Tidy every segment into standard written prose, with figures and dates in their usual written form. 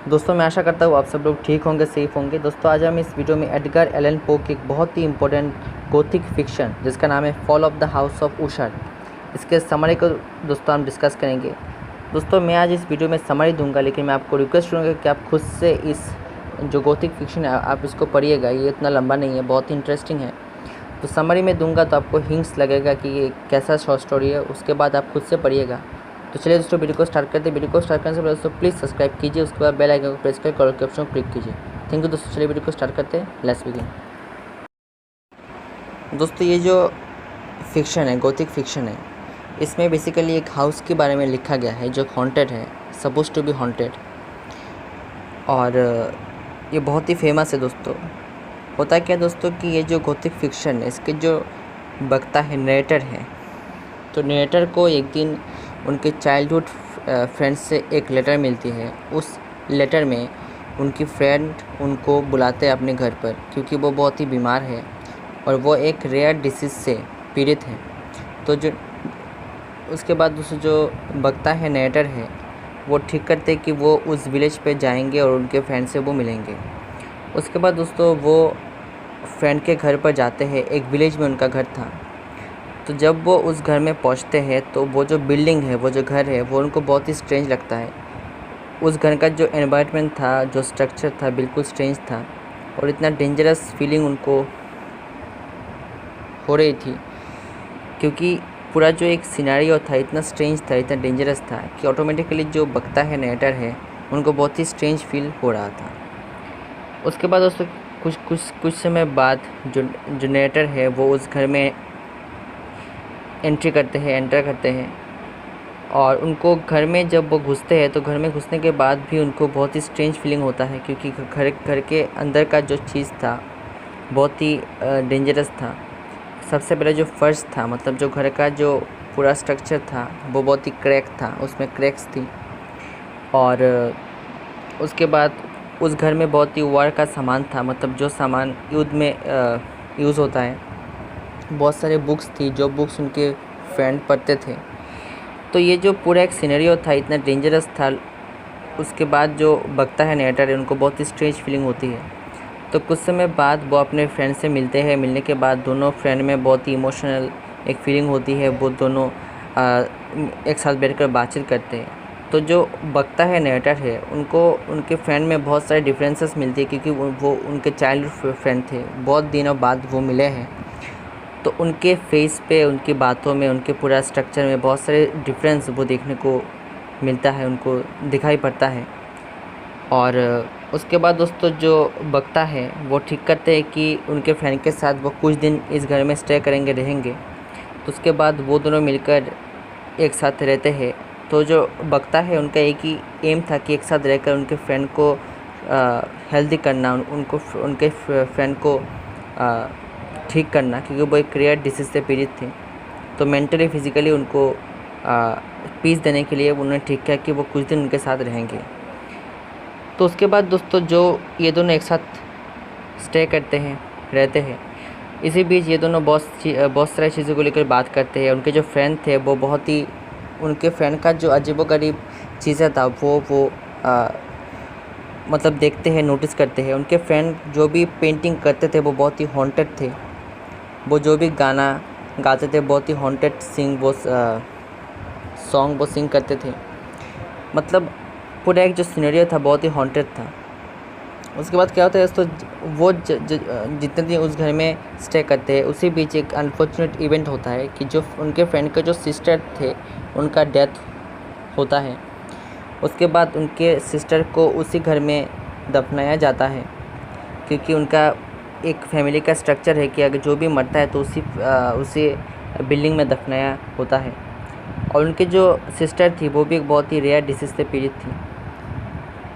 दोस्तों मैं आशा करता हूँ आप सब लोग ठीक होंगे, सेफ होंगे। दोस्तों आज हम इस वीडियो में एडगर एलन पो की एक बहुत ही इंपॉर्टेंट गोथिक फिक्शन जिसका नाम है fall of the house of Usher, इसके समरी को दोस्तों हम डिस्कस करेंगे। दोस्तों मैं आज इस वीडियो में समरी दूंगा, लेकिन मैं आपको रिक्वेस्ट करूँगा कि आप खुद से इस जो गोथिक फिक्शन है आप इसको पढ़िएगा। ये इतना लंबा नहीं है, बहुत ही इंटरेस्टिंग है। तो समरी में दूंगा तो आपको हिंट्स लगेगा कि ये कैसा शॉर्ट स्टोरी है, उसके बाद आप खुद से पढ़िएगा। तो चलिए दोस्तों वीडियो को स्टार्ट करते हैं। वीडियो को स्टार्ट करने से पहले दोस्तों प्लीज़ सब्सक्राइब कीजिए, उसके बाद बेल आइकन को प्रेस करके ऑल के ऑप्शन को क्लिक कीजिए। थैंक यू दोस्तों। चलिए वीडियो को स्टार्ट करते हैं, लेट्स बिगिन। दोस्तों ये जो फिक्शन है, गोथिक फिक्शन है, इसमें बेसिकली एक हाउस के बारे में लिखा गया है जो हॉन्टेड है, सपोज टू बी हॉन्टेड, और ये बहुत ही फेमस है। दोस्तों होता क्या दोस्तों कि ये जो गोथिक फिक्शन है, इसके जो वक्ता है, नरेटर है, तो नरेटर को एक दिन उनके चाइल्डहुड फ्रेंड से एक लेटर मिलती है। उस लेटर में उनकी फ्रेंड उनको बुलाते हैं अपने घर पर, क्योंकि वो बहुत ही बीमार है और वो एक रेयर डिसीज़ से पीड़ित है। तो जो उसके बाद दोस्तों जो वक्ता है, नरेटर है, वो ठीक करते कि वो उस विलेज पे जाएंगे और उनके फ्रेंड से वो मिलेंगे। उसके बाद दोस्तों वो फ्रेंड के घर पर जाते हैं। एक विलेज में उनका घर था। तो जब वो उस घर में पहुंचते हैं तो वो जो बिल्डिंग है, वो जो घर है, वो उनको बहुत ही स्ट्रेंज लगता है। उस घर का जो एनवायरनमेंट था, जो स्ट्रक्चर था, बिल्कुल स्ट्रेंज था और इतना डेंजरस फीलिंग उनको हो रही थी, क्योंकि पूरा जो एक सिनेरियो था इतना स्ट्रेंज था, इतना डेंजरस था कि ऑटोमेटिकली जो बकता है, नरेटर है, उनको बहुत ही स्ट्रेंज फील हो रहा था। उसके बाद दोस्तों कुछ समय बाद जो नरेटर है वो उस घर में एंटर करते हैं और उनको घर में जब वो घुसते हैं तो घर में घुसने के बाद भी उनको बहुत ही स्ट्रेंज फीलिंग होता है, क्योंकि घर के अंदर का जो चीज़ था बहुत ही डेंजरस था। सबसे पहले जो फर्श था, मतलब जो घर का जो पूरा स्ट्रक्चर था, वो बहुत ही क्रैक था, उसमें क्रैक्स थी। और उसके बाद उस घर में बहुत ही वार का सामान था, मतलब जो सामान युद्ध में यूज़ होता है। बहुत सारे बुक्स थी, जो बुक्स उनके फ्रेंड पढ़ते थे। तो ये जो पूरा एक सिनेरियो था इतना डेंजरस था। उसके बाद जो बकता है, नरेटर है, उनको बहुत ही स्ट्रेंज फीलिंग होती है। तो कुछ समय बाद वो अपने फ्रेंड से मिलते हैं। मिलने के बाद दोनों फ्रेंड में बहुत ही इमोशनल एक फीलिंग होती है। वो दोनों एक साथ बैठकर बातचीत करते हैं। तो जो बकता है, नरेटर है, उनको उनके फ्रेंड में बहुत सारे डिफरेंसेस मिलती है, क्योंकि वो उनके चाइल्डहुड फ्रेंड थे, बहुत दिनों बाद वो मिले हैं। तो उनके फेस पे, उनकी बातों में, उनके पूरा स्ट्रक्चर में बहुत सारे डिफरेंस वो देखने को मिलता है, उनको दिखाई पड़ता है। और उसके बाद दोस्तों जो बकता है वो ठीक करते हैं कि उनके फ्रेंड के साथ वो कुछ दिन इस घर में स्टे रहेंगे। तो उसके बाद वो दोनों मिलकर एक साथ रहते हैं। तो जो बकता है, उनका एक ही एम था कि एक साथ रहकर उनके फ्रेंड को हेल्दी करना, उनके फ्रेंड को ठीक करना, क्योंकि वो एक रेयर डिसीज़ से पीड़ित थे। तो मेंटली फिज़िकली उनको पीस देने के लिए उन्होंने ठीक किया कि वो कुछ दिन उनके साथ रहेंगे। तो उसके बाद दोस्तों जो ये दोनों एक साथ स्टे रहते हैं। इसी बीच ये दोनों बहुत सारी चीज़ों को लेकर बात करते हैं। उनके जो फ्रेंड थे वो बहुत ही, उनके फ्रेंड का जो अजीबोगरीब चीज़ें था वो मतलब देखते हैं, नोटिस करते हैं। उनके फ्रेंड जो भी पेंटिंग करते थे वो बहुत ही हॉन्टेड थे। वो जो भी गाना गाते थे बहुत ही हॉन्टेड सॉन्ग वो सिंग करते थे। मतलब पूरा एक जो सिनेरियो था बहुत ही हॉन्टेड था। उसके बाद क्या होता है दोस्तों, वो जितने दिन उस घर में स्टे करते हैं, उसी बीच एक अनफॉर्चुनेट इवेंट होता है कि जो उनके फ्रेंड के जो सिस्टर थे, उनका डेथ होता है। उसके बाद उनके सिस्टर को उसी घर में दफनाया जाता है, क्योंकि उनका एक फैमिली का स्ट्रक्चर है कि अगर जो भी मरता है तो उसी बिल्डिंग में दफनाया होता है। और उनकी जो सिस्टर थी वो भी एक बहुत ही रेयर डिसीज़ से पीड़ित थी।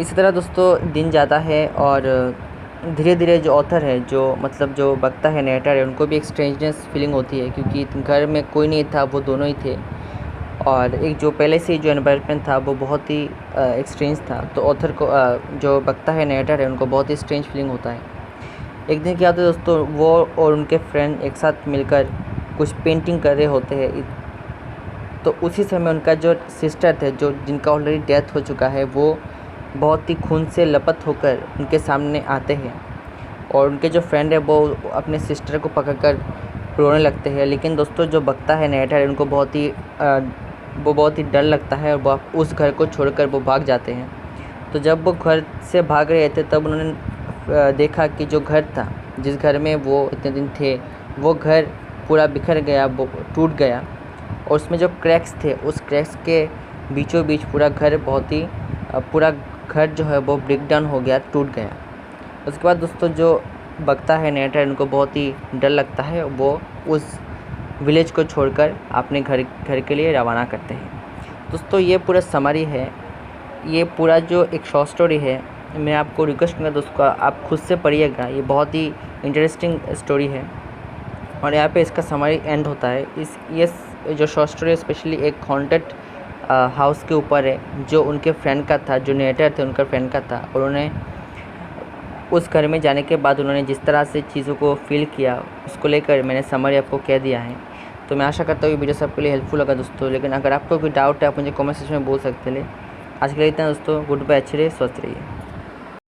इसी तरह दोस्तों दिन जाता है और धीरे धीरे जो ऑथर है, जो बकता है, नरेटर है, उनको भी एक स्ट्रेंजनेस फीलिंग होती है, क्योंकि घर में कोई नहीं था, वो दोनों ही थे। और एक जो पहले से जो एनवायरनमेंट था वो बहुत ही स्ट्रेंज था। तो ऑथर को जो बकता है, नरेटर है, उनको बहुत ही स्ट्रेंज फीलिंग होता है। एक दिन क्या होता है दोस्तों, वो और उनके फ्रेंड एक साथ मिलकर कुछ पेंटिंग कर रहे होते हैं। तो उसी समय उनका जो सिस्टर थे, जो जिनका ऑलरेडी डेथ हो चुका है, वो बहुत ही खून से लपत होकर उनके सामने आते हैं और उनके जो फ्रेंड है वो अपने सिस्टर को पकड़कर रोने लगते हैं। लेकिन दोस्तों जो बकता है नैटर है उनको बहुत ही डर लगता है और वो उस घर को छोड़कर वो भाग जाते हैं। तो जब वो घर से भाग रहे थे तब उन्होंने देखा कि जो घर था, जिस घर में वो इतने दिन थे, वो घर पूरा बिखर गया, वो टूट गया और उसमें जो क्रैक्स थे उस क्रैक्स के बीचों बीच पूरा घर जो है वो ब्रेक डाउन हो गया, टूट गया। उसके बाद दोस्तों जो बकता है नैटर उनको बहुत ही डर लगता है, वो उस विलेज को छोड़कर अपने घर के लिए रवाना करते हैं। दोस्तों ये पूरा समरी है, ये पूरा जो एक शॉर्ट स्टोरी है। मैं आपको रिक्वेस्ट करूँगा दोस्तों आप खुद से पढ़िएगा, ये बहुत ही इंटरेस्टिंग स्टोरी है और यहाँ पे इसका समरी एंड होता है। ये जो शॉर्ट स्टोरी है स्पेशली एक हॉन्टेड हाउस के ऊपर है जो उनके फ्रेंड का था, जो नरेटर थे उनका फ्रेंड का था। और उन्हें उस घर में जाने के बाद उन्होंने जिस तरह से चीज़ों को फील किया उसको लेकर मैंने समरी आपको कह दिया है। तो मैं आशा करता हूँ ये वीडियो सबके लिए हेल्पफुल लगा दोस्तों। लेकिन अगर आपको कोई डाउट है आप मुझे कमेंट सेक्शन में बोल सकते हैं। आज के लिए इतना दोस्तों, गुड बाय, अच्छे रहिए, स्वस्थ रहिए।